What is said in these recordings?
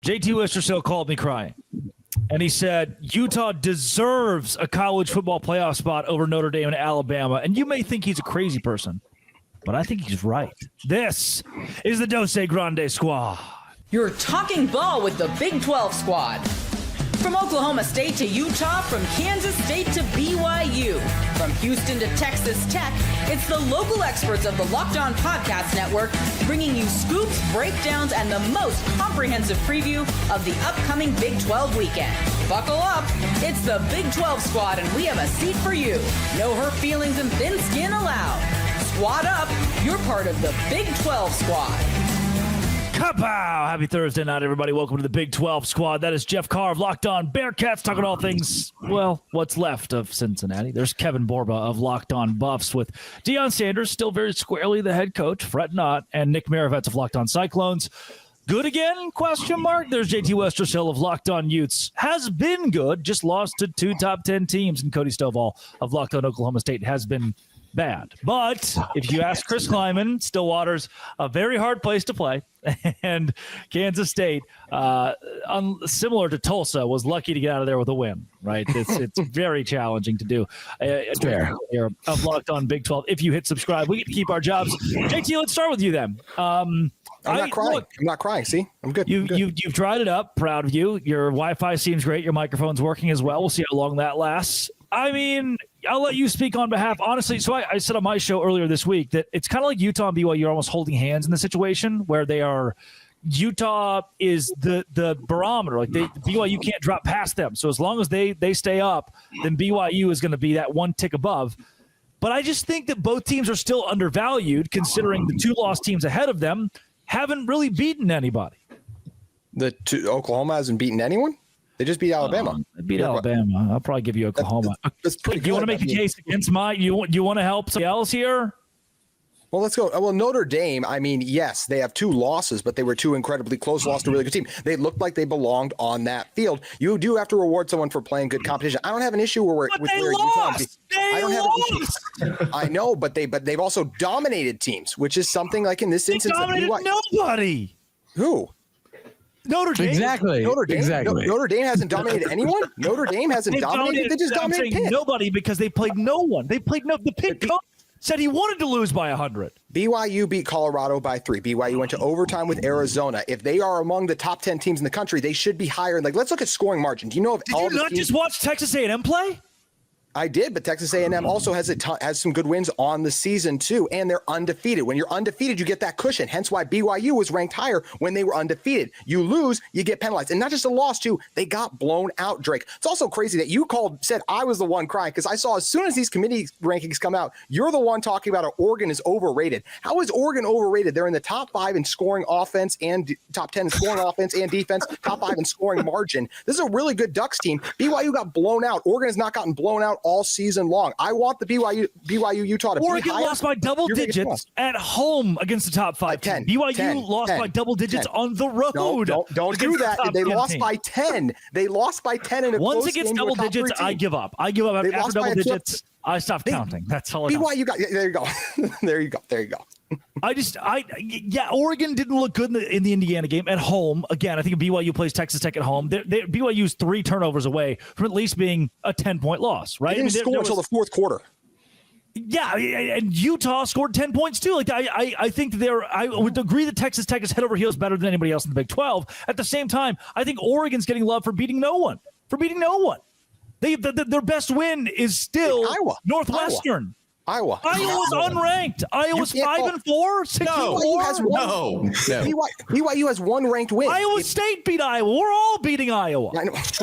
JT Worcestershill called me crying. And he said, Utah deserves a college football playoff spot over Notre Dame and Alabama. And you may think he's a crazy person, but I think he's right. This is the Dose Grande Squad. You're talking ball with the Big 12 squad. From Oklahoma State to Utah, from Kansas State to BYU, from Houston to Texas Tech, it's the local experts of the Locked On Podcast Network bringing you scoops, breakdowns, and the most comprehensive preview of the upcoming Big 12 weekend. Buckle up. It's the Big 12 squad, and we have a seat for you. No hurt feelings and thin skin allowed. Squad up. You're part of the Big 12 squad. Kapow! Happy Thursday night, everybody. Welcome to the Big 12 squad. That is Jeff Carr of Locked On Bearcats, talking all things, well, what's left of Cincinnati. There's Kevin Borba of Locked On Buffs with Deion Sanders, still very squarely the head coach, fret not, and Nick Maravettes of Locked On Cyclones. Good again? Question mark. There's JT Worcestershill of Locked On Utes. Has been good, just lost to 2 top 10 teams, and Cody Stovall of Locked On Oklahoma State has been bad. But if you ask Chris Kleiman, Stillwater's a very hard place to play. And Kansas State, similar to Tulsa, was lucky to get out of there with a win, right? It's very challenging to do. Fair. Of Locked On Big 12. If you hit subscribe, we get to keep our jobs. JT, let's start with you then. I'm not crying. Look, I'm not crying. See, I'm good. You've dried it up. Proud of you. Your Wi-Fi seems great. Your microphone's working as well. We'll see how long that lasts. I mean, I'll let you speak on behalf. Honestly, so I said on my show earlier this week that it's kind of like Utah and BYU are almost holding hands in the situation where they are. Utah is the barometer. Like BYU can't drop past them. So as long as they stay up, then BYU is going to be that one tick above. But I just think that both teams are still undervalued, considering the 2 lost teams ahead of them haven't really beaten anybody. Oklahoma hasn't beaten anyone? They just beat Alabama. They beat Alabama. I'll probably give you Oklahoma. That's pretty good. You want to make the case against you want to help somebody else here? Well, let's go. Well, Notre Dame, I mean, yes, they have 2 losses, but they were 2 incredibly close losses to a really good team. They looked like they belonged on that field. You do have to reward someone for playing good competition. I don't have an issue with where lost. I don't have an issue. I know, but they've also dominated teams, which is something like in this instance. They dominated nobody. Who? Notre Dame. Exactly. Notre Dame. Exactly. Notre Dame hasn't dominated anyone. Notre Dame hasn't dominated. They just dominated Pitt. Nobody, because they played no one. They played no. The Pitt coach said he wanted to lose by 100. BYU beat Colorado by 3. BYU went to overtime with Arizona. If they are among the top 10 teams in the country, they should be higher. Like, let's look at scoring margin. Do you know if Did you not just watch Texas A&M play? I did, but Texas A&M also has some good wins on the season too, and they're undefeated. When you're undefeated, you get that cushion. Hence why BYU was ranked higher when they were undefeated. You lose, you get penalized, and not just a loss too. They got blown out, Drake. It's also crazy that you said I was the one crying because I saw as soon as these committee rankings come out, you're the one talking about Oregon is overrated. How is Oregon overrated? They're in the top 5 in scoring offense and top 10 in scoring offense and defense, top 5 in scoring margin. This is a really good Ducks team. BYU got blown out. Oregon has not gotten blown out all season long. I want the BYU Utah to Oregon be higher. lost by double digits at home against the top 5 10. BYU lost by double digits on the road. No, don't do that. They lost by 10. They lost by 10 in a Once close it gets game double digits, I give up. After double digits. I stopped counting. That's all. BYU got. There you go. There you go. Oregon didn't look good in the Indiana game at home. Again, I think BYU plays Texas Tech at home. BYU's 3 turnovers away from at least being a 10-point loss, right? They didn't score until the 4th quarter. Yeah, and Utah scored 10 points too. Like I think I would agree that Texas Tech is head over heels better than anybody else in the Big 12. At the same time, I think Oregon's getting love for beating no one. Their best win is still Iowa. Northwestern. Iowa's unranked. Iowa's 5-4, 6-4. BYU has 1 ranked win. Iowa State beat Iowa. We're all beating Iowa. I know. That's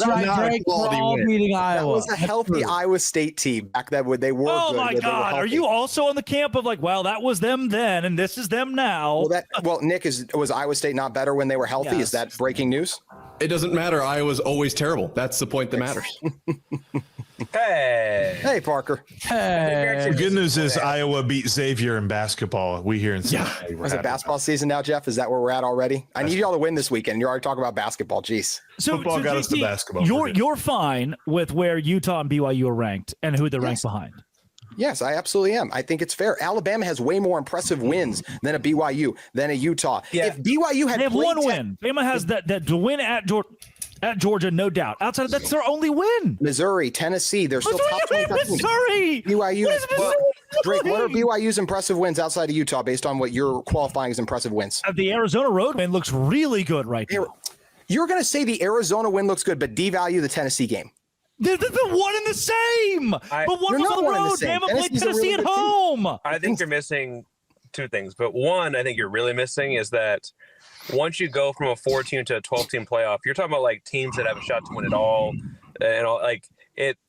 right, Drake. We're all beating Iowa. That was a healthy Iowa State team back then when they were. Oh my God! Are you also on the camp of like, well, that was them then, and this is them now? Well, Nick, was Iowa State not better when they were healthy? Yes. Is that breaking news? It doesn't matter. Iowa's always terrible. That's the point that matters. Hey, Parker. Hey. The good news is Iowa beat Xavier in basketball. We here in Cincinnati. Is it basketball season now, Jeff? Is that where we're at already? I need y'all to win this weekend. You're already talking about basketball. Jeez. Football got us to basketball. You're fine with where Utah and BYU are ranked and who they're ranked behind. Yes, I absolutely am. I think it's fair. Alabama has way more impressive wins than a BYU, than a Utah. Yeah. If BYU had They have one win. Bama has that to win at Georgia, no doubt. Outside of that's their only win. Missouri, Tennessee, they're still top 25 teams. Missouri. BYU. What is Missouri? Drake, what are BYU's impressive wins outside of Utah based on what you're qualifying as impressive wins? The Arizona road win looks really good right now. You're going to say the Arizona win looks good, but devalue the Tennessee game. They're one and the same. But one was on the road. Bama played Tennessee at home. I think you're missing two things. But one, I think you're really missing is that once you go from a 4-team to a 12-team playoff, you're talking about like teams that have a shot to win it all. And all, like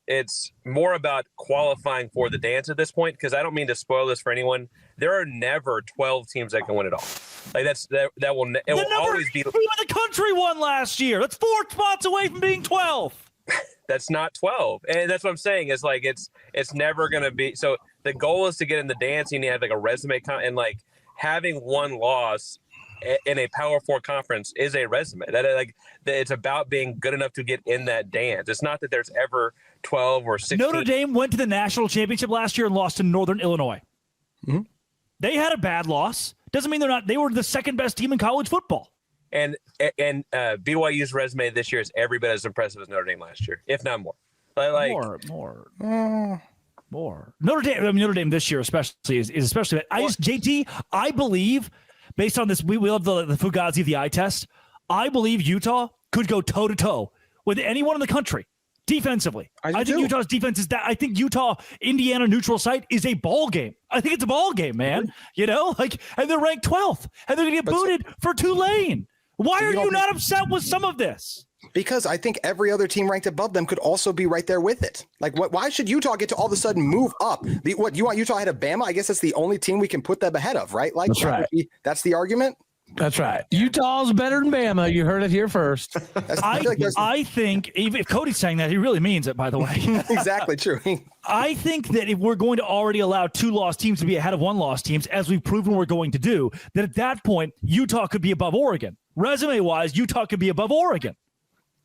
it's more about qualifying for the dance at this point, because I don't mean to spoil this for anyone. There are never 12 teams that can win it all. Like that will always be. The country won last year. That's 4 spots away from being 12. That's not 12. And that's what I'm saying is like it's never going to be. So the goal is to get in the dance. You need to have like a resume and like having one loss in a Power 4 conference is a resume. It's about being good enough to get in that dance. It's not that there's ever 12 or 16. Notre Dame went to the national championship last year and lost to Northern Illinois. Mm-hmm. They had a bad loss. Doesn't mean they were the second best team in college football. And BYU's resume this year is every bit as impressive as Notre Dame last year, if not more. More. Notre Dame this year especially is especially. JT, I believe, based on this, we love the Fugazi of the eye test. I believe Utah could go toe to toe with anyone in the country defensively. I think Utah's defense is that. I think Utah Indiana neutral site is a ball game. I think it's a ball game, man. You know, and they're ranked 12th, and they're gonna get booted for Tulane. Why are you not upset with some of this? Because I think every other team ranked above them could also be right there with it. Like, why should Utah get to all of a sudden move up? You want Utah ahead of Bama? I guess that's the only team we can put them ahead of, right? Like, that's right. That's the argument. That's right. Utah's better than Bama. You heard it here first. I think if Cody's saying that, he really means it, by the way. Exactly true. I think that if we're going to already allow 2 lost teams to be ahead of 1 lost teams, as we've proven we're going to do, that at that point, Utah could be above Oregon. Resume-wise, Utah could be above Oregon.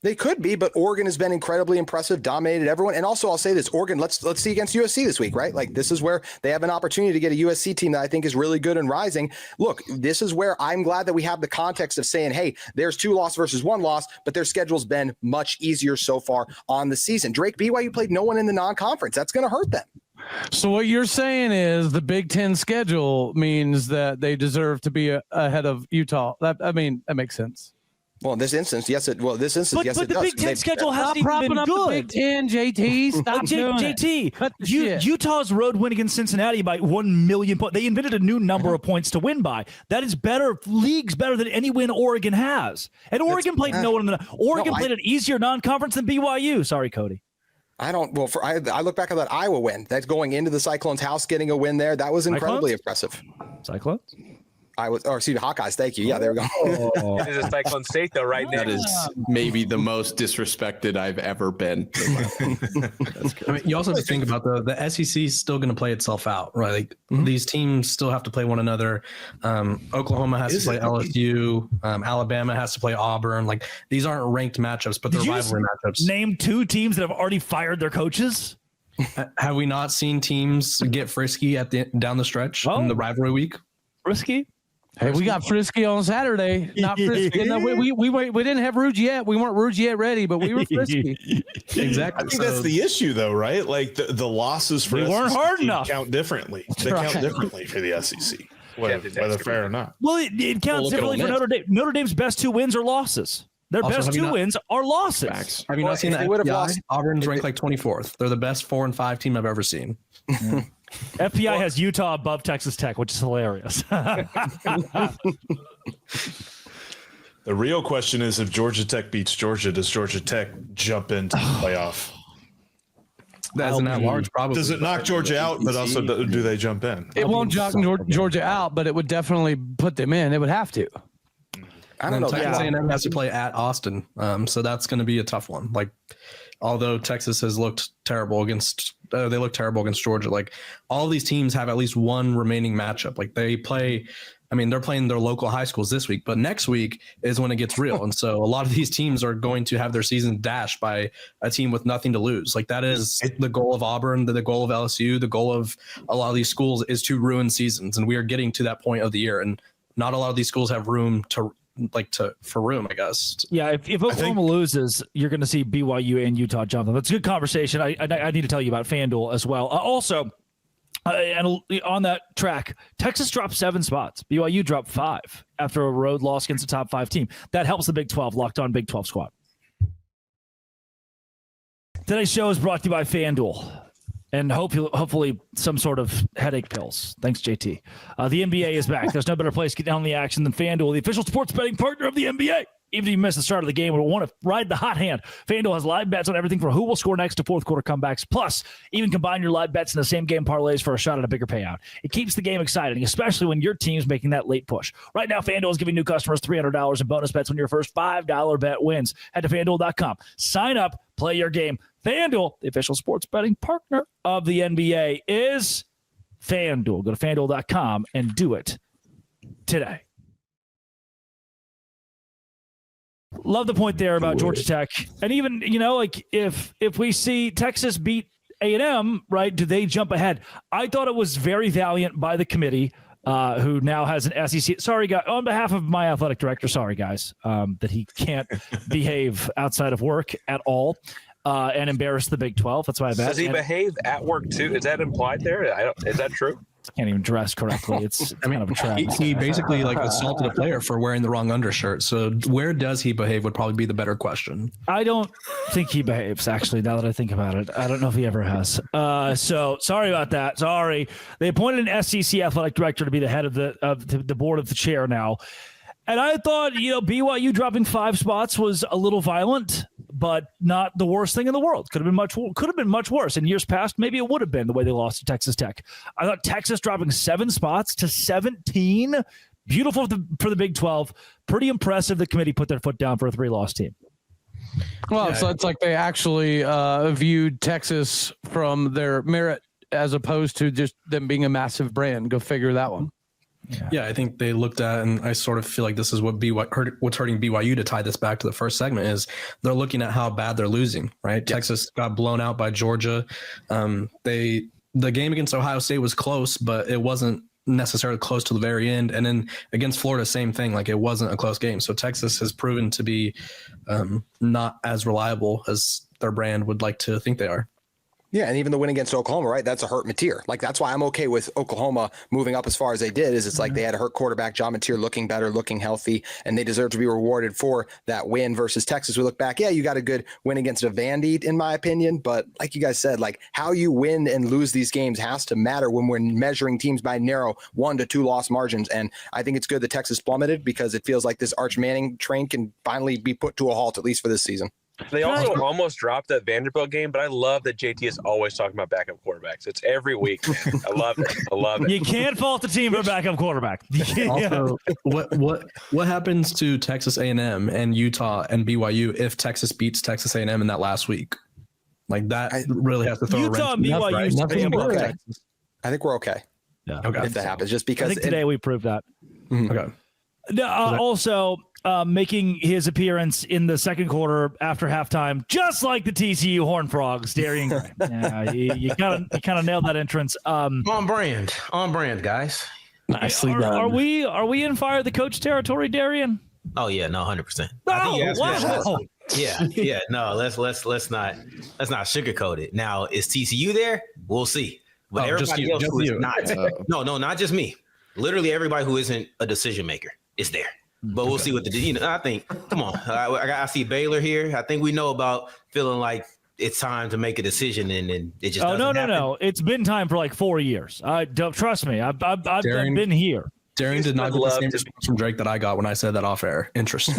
They could be, but Oregon has been incredibly impressive, dominated everyone. And also, I'll say this, Oregon, let's see against USC this week, right? Like, this is where they have an opportunity to get a USC team that I think is really good and rising. Look, this is where I'm glad that we have the context of saying, hey, there's 2 loss versus 1 loss, but their schedule's been much easier so far on the season. Drake, BYU played no one in the non-conference. That's going to hurt them. So what you're saying is the Big Ten schedule means that they deserve to be ahead of Utah. That makes sense. Well, in this instance, yes, it does. But the Big Ten schedule hasn't even been good. The Big Ten, JT, stop doing JT, Utah's road win against Cincinnati by 1 million points. They invented a new number of points to win by. That is better than any win Oregon has. And Oregon played no one in played an easier non-conference than BYU. Sorry, Cody. I look back at that Iowa win. That's going into the Cyclones' house, getting a win there. That was incredibly impressive. Cyclones? Hawkeyes. Thank you. Yeah, there we go. This is Cyclone State, though, right now. That is maybe the most disrespected I've ever been. I mean, you also have to think about the SEC is still going to play itself out, right? Like these teams still have to play one another. Oklahoma has to play LSU. Alabama has to play Auburn. Like these aren't ranked matchups, but they're rivalry matchups. Name 2 teams that have already fired their coaches. Have we not seen teams get frisky down the stretch in the rivalry week? Frisky? Hey, we got frisky on Saturday. Not frisky. No, we didn't have Rouge yet. We weren't Rouge yet ready, but we were frisky. Exactly. I think that's the issue, though, right? Like the losses for they weren't hard enough. Count differently. They count differently for the SEC, whether fair or not. Well, it counts differently for Notre Dame. Notre Dame's best 2 wins are losses. Their best 2 wins are losses. Facts. Have you not seen that? Auburn's ranked like 24th. They're the best 4 and 5 team I've ever seen. FBI has Utah above Texas Tech, which is hilarious. The real question is, if Georgia Tech beats Georgia, does Georgia Tech jump into the playoff? That's an at-large probably. Does it knock Georgia out, but also do they jump in? It won't knock Georgia out, but it would definitely put them in. It would have to. I don't know. Texas A&M has to play at Austin, so that's going to be a tough one. Like, although Texas has looked terrible against Georgia. Like all these teams have at least one remaining matchup. Like they play I mean, they're playing their local high schools this week, but next week is when it gets real. And so a lot of these teams are going to have their season dashed by a team with nothing to lose. Like that is the goal of Auburn, the goal of LSU, the goal of a lot of these schools is to ruin seasons. And we are getting to that point of the year. And not a lot of these schools have room for room, I guess. Yeah, if Oklahoma loses, you're going to see BYU and Utah jump them. That's a good conversation. I need to tell you about FanDuel as well. And on that track, Texas dropped 7 spots. BYU dropped 5 after a road loss against a top 5 team. That helps the Big 12, Locked On Big 12 squad. Today's show is brought to you by FanDuel. And hopefully some sort of headache pills. Thanks, JT. The NBA is back. There's no better place to get down on the action than FanDuel, the official sports betting partner of the NBA. Even if you miss the start of the game or want to ride the hot hand, FanDuel has live bets on everything from who will score next to fourth quarter comebacks. Plus, even combine your live bets in the same game parlays for a shot at a bigger payout. It keeps the game exciting, especially when your team's making that late push. Right now, FanDuel is giving new customers $300 in bonus bets when your first $5 bet wins. Head to FanDuel.com. Sign up, play your game. FanDuel, the official sports betting partner of the NBA, is FanDuel. Go to FanDuel.com and do it today. Love the point there about Georgia Tech. And even, if we see Texas beat A&M, right, do they jump ahead? I thought it was very valiant by the committee, who now has an SEC. Sorry, guys. On behalf of my athletic director, sorry, guys, that he can't behave outside of work at all and embarrass the Big 12. That's why I bet. Does he behave at work, too? Is that implied there? Is that true? Can't even dress correctly. It's kind of a trap. He basically assaulted a player for wearing the wrong undershirt. So where does he behave would probably be the better question. I don't think he behaves, actually, now that I think about it. I don't know if he ever has. So sorry about that. Sorry. They appointed an SEC athletic director to be the head of the board of the chair now. And I thought, BYU dropping 5 spots was a little violent, but not the worst thing in the world. Could have been much worse. In years past, maybe it would have been the way they lost to Texas Tech. I thought Texas dropping 7 spots to 17, beautiful for the Big 12. Pretty impressive. The committee put their foot down for a 3-loss team. Well, so it's like they actually viewed Texas from their merit as opposed to just them being a massive brand. Go figure that one. Yeah, I think they looked at, and I sort of feel like this is what's hurting BYU to tie this back to the first segment is they're looking at how bad they're losing, right? Yes. Texas got blown out by Georgia. The game against Ohio State was close, but it wasn't necessarily close to the very end. And then against Florida, same thing. Like it wasn't a close game. So Texas has proven to be not as reliable as their brand would like to think they are. Yeah, and even the win against Oklahoma, right? That's a hurt Mateer. Like, that's why I'm okay with Oklahoma moving up as far as they did, is it's like they had a hurt quarterback, John Mateer, looking better, looking healthy, and they deserve to be rewarded for that win versus Texas. We look back, yeah, you got a good win against a Vandy, in my opinion, but like you guys said, like how you win and lose these games has to matter when we're measuring teams by narrow 1 to 2 loss margins, and I think it's good that Texas plummeted because it feels like this Arch Manning train can finally be put to a halt, at least for this season. They also almost dropped that Vanderbilt game, but I love that JT is always talking about backup quarterbacks. It's every week, man. I love it. You can't fault the team for a backup quarterback. Also, what happens to Texas A&M and Utah and BYU if Texas beats Texas A&M in that last week? Like that really has to throw Utah a and BYU. right? I think we're okay. Yeah. Okay. If that happens, just because I think today we proved that. Mm-hmm. Okay. Also, making his appearance in the second quarter after halftime, just like the TCU Horned Frogs, Darian Gray. Yeah, you kind of nailed that entrance. On brand, guys. Nicely done. Are we in fire the coach territory, Darian? Oh yeah, no, 100%. Wow. Yeah. No, let's not sugarcoat it. Now, is TCU there? We'll see. But everybody else who is not. No, not just me. Literally everybody who isn't a decision maker is there. But we'll see what I think. Come on, I see Baylor here. I think we know about feeling like it's time to make a decision, and it just doesn't happen. No. It's been time for like 4 years. Don't trust me. I've been here. Darian did not get the same response from Drake that I got when I said that off air. Interesting.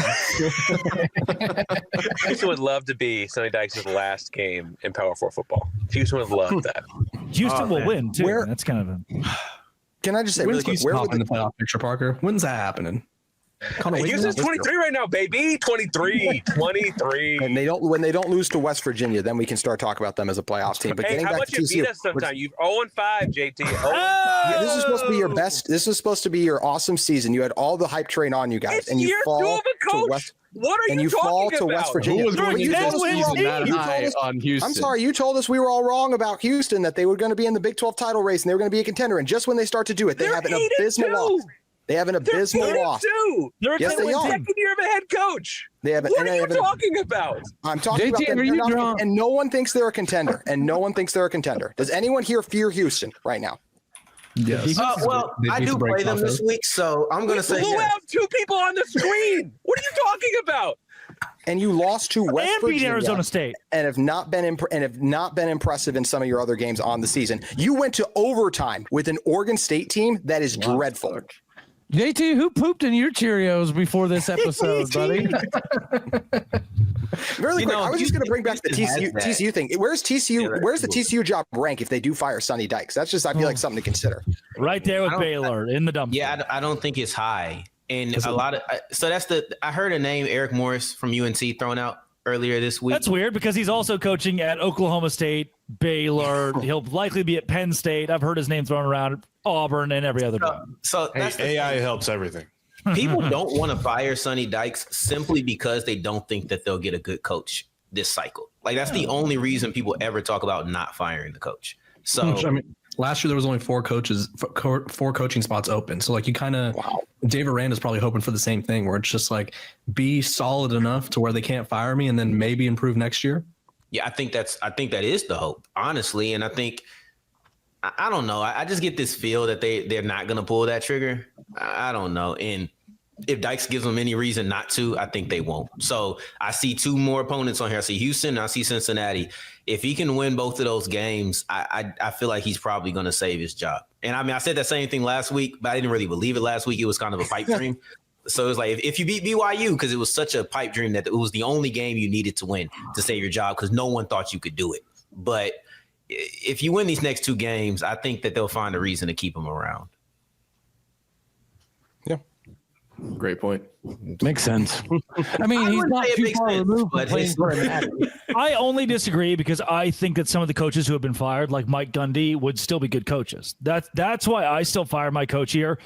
Houston would love to be Sonny Dykes' last game in Power 4 football. Houston would love that. Houston will win too. That's kind of a. Can I just say really quick, where would the playoff picture, Parker? When's that happening? Houston's 23 right now, baby. 23. And when they don't lose to West Virginia, then we can start talking about them as a playoff team. But hey, getting how back much to you TCU, beat us sometime? You've 0-5, JT. 0-5. Yeah, this is supposed to be your best. This is supposed to be your awesome season. You had all the hype train on you guys, It's and you year fall 2 of a coach. to West. What are and you fall talking to about? West Virginia. Who was going You into told the us we were season wrong. that high on Houston? I'm sorry, you told us we were all wrong about Houston, that they were going to be in the Big 12 title race and they were going to be a contender. And just when they start to do it, they have an abysmal loss. They have an abysmal loss. They're yes, they are. Second year of a head coach. They have. What are you talking about? I'm talking about them. And no one thinks they're a contender. Does anyone here fear Houston right now? Yes. Well, I do play them this week, so I'm going to say. You have 2 people on the screen. What are you talking about? And you lost to West Virginia, Arizona State, and have not been impressive in some of your other games on the season. You went to overtime with an Oregon State team that is dreadful. JT, who pooped in your Cheerios before this episode, buddy? Really quick, I was just going to bring back the TCU thing. Where's TCU? Where's the TCU job rank if they do fire Sonny Dykes? That's just, I feel like, something to consider. Right there with Baylor in the dump. Yeah, I don't think it's high. And a lot of I heard a name, Eric Morris from UNC, thrown out earlier this week. That's weird because he's also coaching at Oklahoma State, Baylor. He'll likely be at Penn State. I've heard his name thrown around, Auburn, and every other job. So that's AI helps everything. People don't want to fire Sonny Dykes simply because they don't think that they'll get a good coach this cycle. Like that's the only reason people ever talk about not firing the coach. So I mean, last year there was only 4 coaching spots open. So like you kind of Dave Aranda's probably hoping for the same thing where it's just like be solid enough to where they can't fire me and then maybe improve next year. Yeah, I think that is the hope, honestly. And I think I don't know. I just get this feel that they're not going to pull that trigger. I don't know. And if Dykes gives them any reason not to, I think they won't. So I see 2 more opponents on here. I see Houston and I see Cincinnati. If he can win both of those games, I feel like he's probably going to save his job. And I mean, I said that same thing last week, but I didn't really believe it last week. It was kind of a pipe dream. So it was like, if you beat BYU, because it was such a pipe dream that it was the only game you needed to win to save your job because no one thought you could do it. But if you win these next 2 games, I think that they'll find a reason to keep him around. Yeah. Great point. Makes sense. I mean, he's not too far removed from playing for him. I only disagree because I think that some of the coaches who have been fired, like Mike Gundy, would still be good coaches. That's why I still fire my coach here,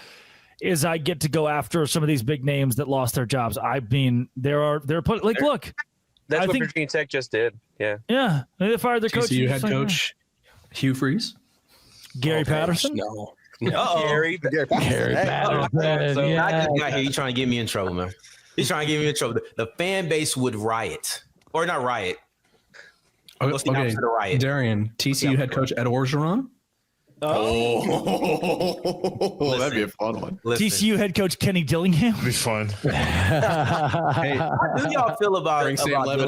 is I get to go after some of these big names that lost their jobs. I mean, they're look. That's what Virginia Tech just did. Yeah. Yeah. They fired their coach. TCU head coach Hugh Freeze. Gary Patterson? No. Gary Patterson. So I just got here. He's trying to get me in trouble, man. He's trying to get me in trouble. The fan base would riot. Or not riot. What's the opposite of riot? Darian, TCU head coach Ed Orgeron. Oh, that'd be a fun one. TCU head coach Kenny Dillingham. It'd be fun. Hey, how do y'all feel about Sam Levitt?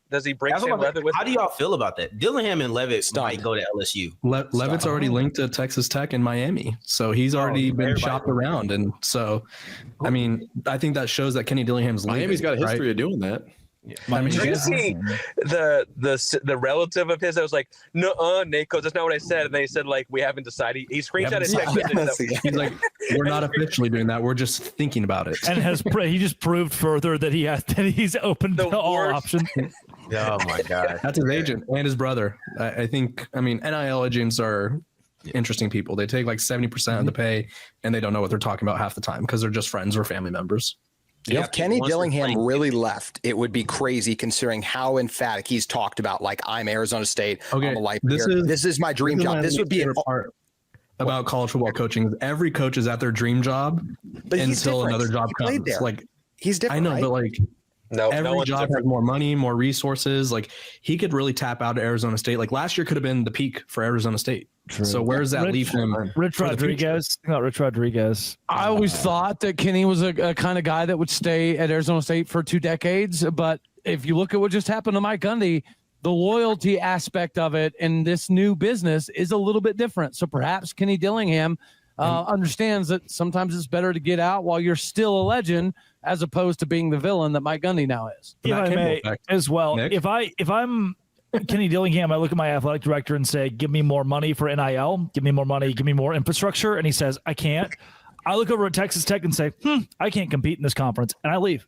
Does he bring Sam Levitt with him? How do y'all feel about that? Dillingham and Levitt might go to LSU. Levitt's already linked to Texas Tech and Miami, so he's already been shopped around. And so, I mean, I think that shows that Kenny Dillingham's leaving. Miami's got a history of doing that. Yeah. I mean, Did you see the relative of his that was like, no, Nako, that's not what I said. And they said, like, we haven't decided. He screenshot his text. He's like, we're not officially doing that. We're just thinking about it. And he just proved further that he's open to all options. Oh my God. That's his agent and his brother. I think, I mean, NIL agents are interesting people. They take like 70% of the pay and they don't know what they're talking about half the time because they're just friends or family members. If Kenny Dillingham really left, it would be crazy considering how emphatic he's talked about, like, I'm Arizona State. Okay, I'm a life here. This is my dream job. This would be a part about college football coaching. Every coach is at their dream job until another job comes. Like, he's different. I know, right? but like every job has more money, more resources. Like he could really tap out to Arizona State. Like last year could have been the peak for Arizona State. True. So where does that leave him? Rich Rodriguez. I always thought that Kenny was a kind of guy that would stay at Arizona State for 2 decades. But if you look at what just happened to Mike Gundy, the loyalty aspect of it in this new business is a little bit different. So perhaps Kenny Dillingham understands that sometimes it's better to get out while you're still a legend as opposed to being the villain that Mike Gundy now is. If I may, as well, Nick? if I'm Kenny Dillingham, I look at my athletic director and say, give me more money for NIL, give me more money, give me more infrastructure. And he says, I can't. I look over at Texas Tech and say, I can't compete in this conference, and I leave.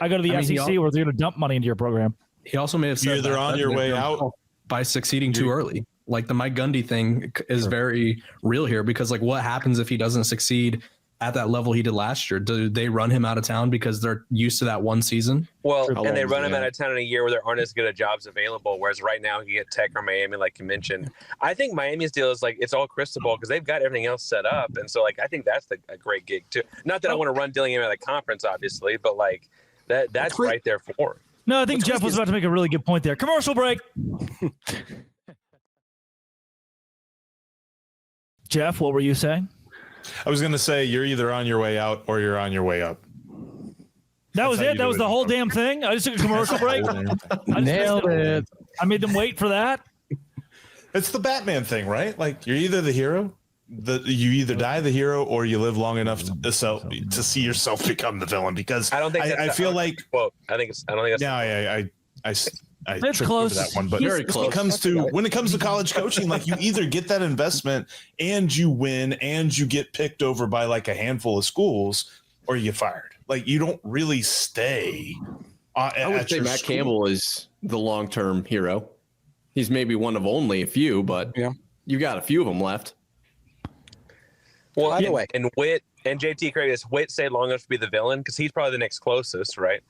I go to the SEC where they're going to dump money into your program. He also may have said they're on your way out by succeeding too early. Like the Mike Gundy thing is very real here, because like what happens if he doesn't succeed at that level he did last year? Do they run him out of town because they're used to that one season? Well, and they run him out of town in a year where there aren't as good of jobs available. Whereas right now you get Tech or Miami, like you mentioned. I think Miami's deal is like it's all crystal ball because they've got everything else set up, and so like I think that's a great gig too. Not that I want to run Dillingham out of the conference, obviously, but like that's right there for him. No, I think Jeff was about to make a really good point there. Commercial break. Jeff, what were you saying? I was going to say you're either on your way out or you're on your way up. That was it. That was the whole damn thing. I just took a commercial break. Nailed it. I made them wait for that. It's the Batman thing, right? Like you're either the hero, you either die the hero or you live long enough to see yourself become the villain. Because I don't think I feel like I don't think that's I That's tripped close. over that one, but Very close. When it comes to college coaching, like you either get that investment and you win and you get picked over by like a handful of schools, or you get fired. Like you don't really stay. I would say Matt Campbell is the long-term hero. He's maybe one of only a few, but you got a few of them left. Well, either way, and Witt and JT Kravis, Witt stayed long enough to be the villain because he's probably the next closest, right?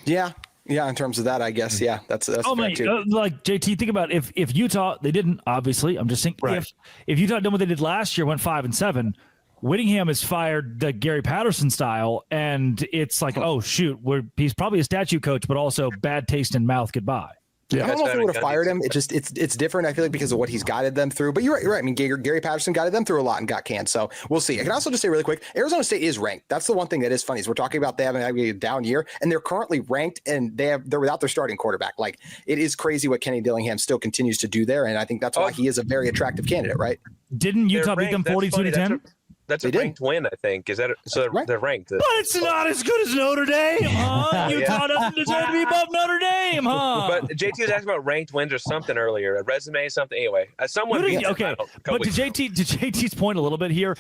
Yeah. Yeah, in terms of that, I guess, yeah, that's fair too. Like JT, think about if Utah, they didn't, obviously. I'm just saying, if Utah done what they did last year, went 5-7, Whittingham is fired the Gary Patterson style, and it's like, oh shoot, he's probably a statue coach, but also bad taste in mouth. Goodbye. Yeah, I don't know if they would have fired him. It's different. I feel like because of what he's guided them through. But you're right. I mean, Gary Patterson guided them through a lot and got canned. So we'll see. I can also just say really quick, Arizona State is ranked. That's the one thing that is funny is we're talking about they having a down year, and they're currently ranked, and they're without their starting quarterback. Like it is crazy what Kenny Dillingham still continues to do there, and I think that's why he is a very attractive candidate. Right? Didn't Utah beat them 42-10? That's a ranked win, I think. Is that so? They're ranked. But it's not as good as Notre Dame, huh? Utah doesn't deserve to be above Notre Dame, huh? But JT was asking about ranked wins or something earlier, a resume, something. Anyway, someone. Okay, but to JT's point a little bit here,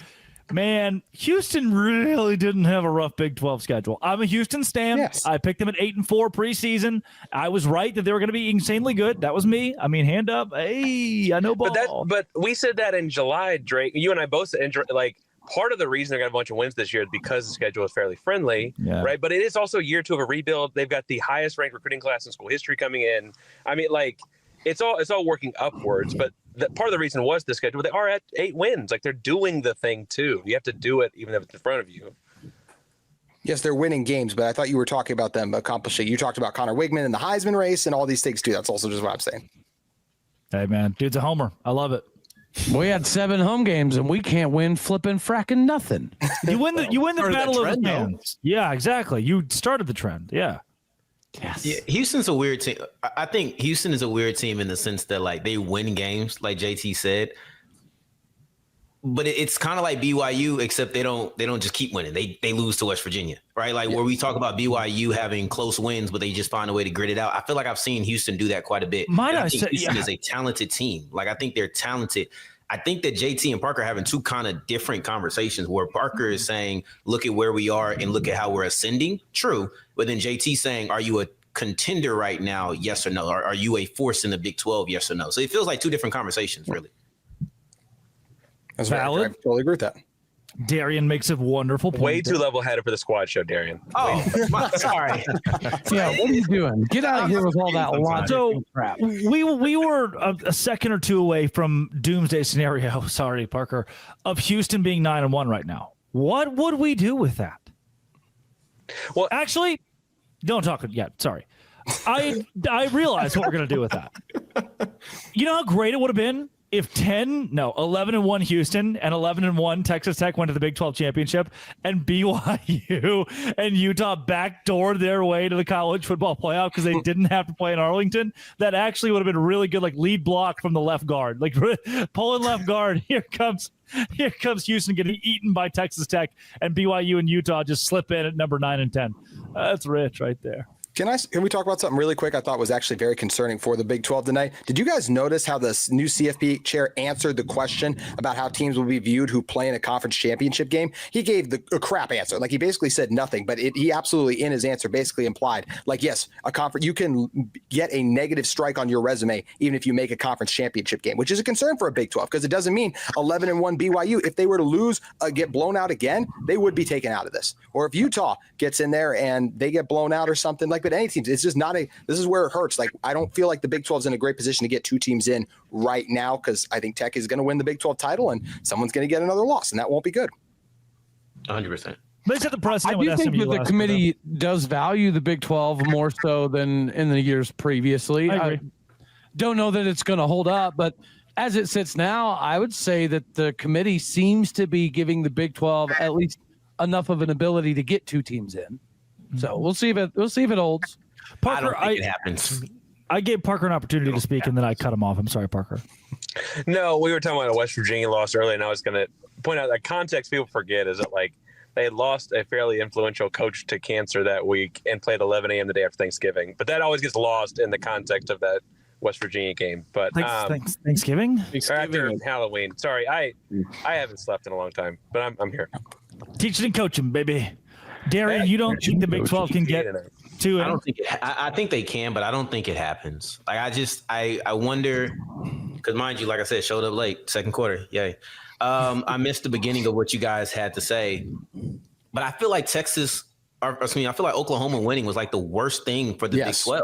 man, Houston really didn't have a rough Big 12 schedule. I'm a Houston stan. Yes. I picked them at 8-4 preseason. I was right that they were going to be insanely good. That was me. I mean, hand up. Hey, I know ball. But we said that in July, Drake. You and I both said, like. Part of the reason they're going to have a bunch of wins this year is because the schedule is fairly friendly, right? But it is also year 2 of a rebuild. They've got the highest ranked recruiting class in school history coming in. I mean, like it's all working upwards. But part of the reason was the schedule. They are at 8 wins. Like they're doing the thing too. You have to do it even if it's in front of you. Yes, they're winning games, but I thought you were talking about them accomplishing. You talked about Connor Wigman and the Heisman race and all these things too. That's also just what I'm saying. Hey man, dude's a homer. I love it. We had 7 home games and we can't win flipping fracking nothing. You win the battle of the fans. Yeah, exactly. You started the trend. Yeah. Yes. Yeah, Houston's a weird team. I think Houston is a weird team in the sense that like they win games, like JT said. But it's kind of like BYU, except they don't just keep winning. They lose to West Virginia, right? Like where we talk about BYU having close wins, but they just find a way to grit it out. I feel like I've seen Houston do that quite a bit. Houston is a talented team. Like I think they're talented. I think that JT and Parker are having 2 kind of different conversations where Parker is saying, look at where we are and look at how we're ascending. True. But then JT saying, are you a contender right now? Yes or no? Or are you a force in the Big 12? Yes or no? So it feels like 2 different conversations, really. That's valid. I totally agree with that. Darian makes a wonderful point. Way too level-headed for the squad show, Darian. Oh, sorry. Yeah, what are you doing? Get out of here with all that logic. So crap. We were a second or 2 away from doomsday scenario. Sorry, Parker, of Houston being 9-1 right now. What would we do with that? Well, actually, don't talk yet. Sorry. I realize what we're gonna do with that. You know how great it would have been if 11-1 Houston and 11-1 Texas Tech went to the Big 12 championship and BYU and Utah backdoored their way to the college football playoff because they didn't have to play in Arlington. That actually would have been really good, like lead block from the left guard, like pulling left guard. Here comes Houston getting eaten by Texas Tech, and BYU and Utah just slip in at number 9 and 10. That's rich right there. Can we talk about something really quick? I thought was actually very concerning for the Big 12 tonight. Did you guys notice how the new CFP chair answered the question about how teams will be viewed who play in a conference championship game? He gave a crap answer. Like, he basically said nothing, but he absolutely in his answer basically implied, like, yes, a conference, you can get a negative strike on your resume even if you make a conference championship game, which is a concern for a Big 12 because it doesn't mean 11-1 BYU. If they were to lose, get blown out again, they would be taken out of this. Or if Utah gets in there and they get blown out or something, like, but any teams, it's just not this is where it hurts. Like, I don't feel like the Big 12 is in a great position to get two teams in right now because I think Tech is going to win the Big 12 title and someone's going to get another loss, and that won't be good. 100%. They set the precedent. I do think that the committee does value the Big 12 more so than in the years previously. I don't know that it's going to hold up, but as it sits now, I would say that the committee seems to be giving the Big 12 at least enough of an ability to get two teams in. So we'll see if it holds. Parker, I don't think it happens. I gave Parker an opportunity to speak, and then I cut him off. I'm sorry, Parker. No, we were talking about a West Virginia loss earlier, and I was going to point out that context people forget is that, like, they had lost a fairly influential coach to cancer that week and played 11 a.m. the day after Thanksgiving. But that always gets lost in the context of that West Virginia game. But Thanksgiving? After Halloween. Sorry, I haven't slept in a long time, but I'm here. Teaching and coaching, baby. Darian, you don't think the Big 12 can get to it? I don't think I think they can, but I don't think it happens. Like, I wonder, because mind you, like I said, showed up late, second quarter. Yay. I missed the beginning of what you guys had to say, but I feel like I feel like Oklahoma winning was like the worst thing for the Big 12.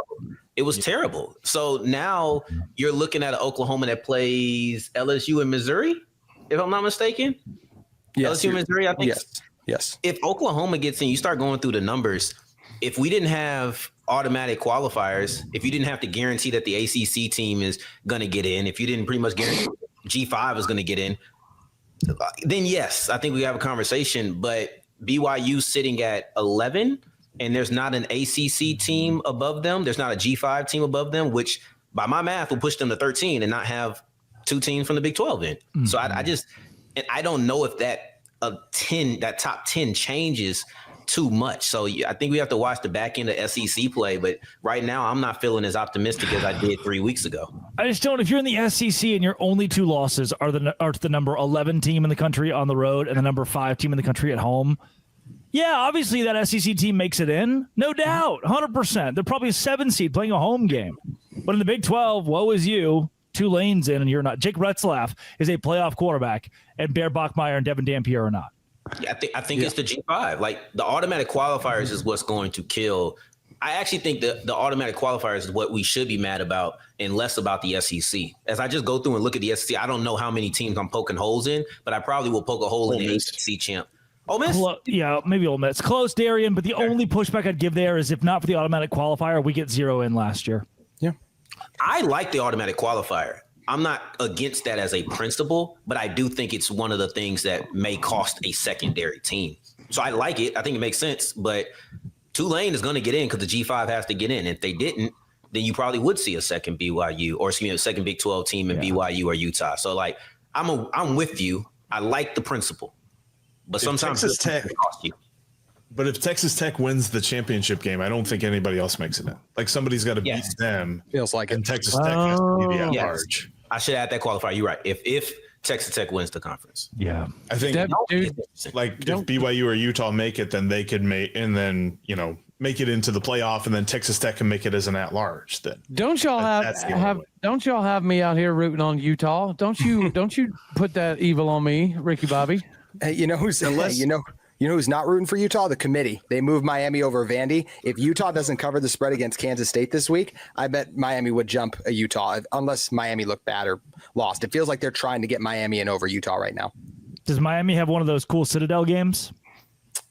It was terrible. So now you're looking at an Oklahoma that plays LSU and Missouri, if I'm not mistaken. Yes, LSU and Missouri, I think. Yes. If Oklahoma gets in, you start going through the numbers. If we didn't have automatic qualifiers, if you didn't have to guarantee that the ACC team is going to get in, if you didn't pretty much guarantee G5 is going to get in, then yes, I think we have a conversation. But BYU sitting at 11, and there's not an ACC team above them. There's not a G5 team above them, which by my math will push them to 13 and not have two teams from the Big 12 in. Mm-hmm. So I don't know if that top 10 changes too much. So I think we have to watch the back end of SEC play. But right now, I'm not feeling as optimistic as I did 3 weeks ago. I just don't. If you're in the SEC and your only two losses are the number 11 team in the country on the road and the number 5 team in the country at home, yeah, obviously that SEC team makes it in, no doubt, 100%. They're probably a 7 seed playing a home game. But in the Big 12, woe is you. Tulane's in and you're not. Jake Retzlaff is a playoff quarterback, and Bear Bachmeier and Devin Dampier are not. Yeah, I think it's the G5. Like, the automatic qualifiers is what's going to kill. I actually think that the automatic qualifiers is what we should be mad about and less about the SEC. As I just go through and look at the SEC, I don't know how many teams I'm poking holes in, but I probably will poke a hole in the ACC champ. Ole Miss? Yeah, maybe Ole Miss. Close, Darian, but the only pushback I'd give there is if not for the automatic qualifier, we get 0 in last year. Yeah. I like the automatic qualifier. I'm not against that as a principle, but I do think it's one of the things that may cost a secondary team. So I like it. I think it makes sense, but Tulane is going to get in because the G5 has to get in. If they didn't, then you probably would see a second BYU or a second Big 12 team in BYU or Utah. So, like, I'm with you. I like the principle, but sometimes Texas Tech cost you. But if Texas Tech wins the championship game, I don't think anybody else makes it in. Like, somebody's got to beat them. Feels like and Texas Tech has to be the at-large. I should add that qualifier. You're right. If Texas Tech wins the conference, I think if BYU or Utah make it, then they could make it into the playoff, and then Texas Tech can make it as an at-large. Then don't y'all have me out here rooting on Utah? Don't you put that evil on me, Ricky Bobby? Hey, you know who's who's not rooting for Utah? The committee. They moved Miami over Vandy. If Utah doesn't cover the spread against Kansas State this week, I bet Miami would jump Utah unless Miami looked bad or lost. It feels like they're trying to get Miami in over Utah right now. Does Miami have one of those cool Citadel games?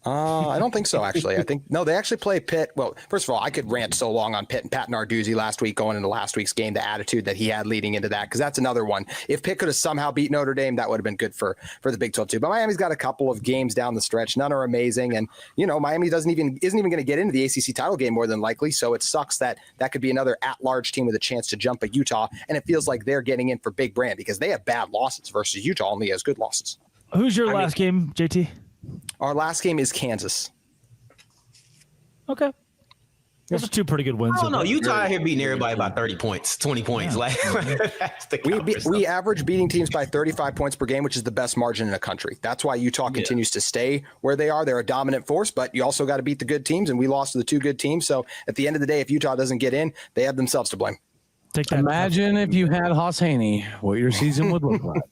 I don't think so, actually. They actually play Pitt. Well, first of all, I could rant so long on Pitt and Pat Narduzzi last week going into last week's game, the attitude that he had leading into that, because that's another one. If Pitt could have somehow beat Notre Dame, that would have been good for the Big 12 too. But Miami's got a couple of games down the stretch. None are amazing. And, Miami isn't even going to get into the ACC title game more than likely. So it sucks that could be another at-large team with a chance to jump at Utah. And it feels like they're getting in for big brand because they have bad losses versus Utah only has good losses. Who's your last game, JT? Our last game is Kansas. Okay. Those are two pretty good wins. Oh no, Utah out here beating everybody by 30 points, 20 points. Like that's the we average beating teams by 35 points per game, which is the best margin in the country. That's why Utah continues to stay where they are. They're a dominant force, but you also got to beat the good teams, and we lost to the two good teams. So at the end of the day, if Utah doesn't get in, they have themselves to blame. Imagine if you had Haas Haney, what your season would look like.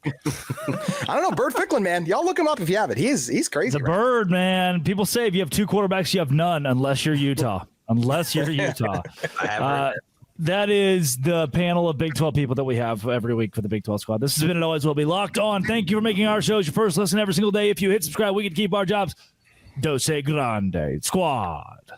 I don't know, Bird Ficklin, man. Y'all look him up if you have it. He's crazy. The Bird, man. People say if you have two quarterbacks, you have none, unless you're Utah. Unless you're Utah. That is the panel of Big 12 people that we have every week for the Big 12 squad. This has been and always will be Locked On. Thank you for making our shows your first listen every single day. If you hit subscribe, we can keep our jobs. Dose Grande Squad.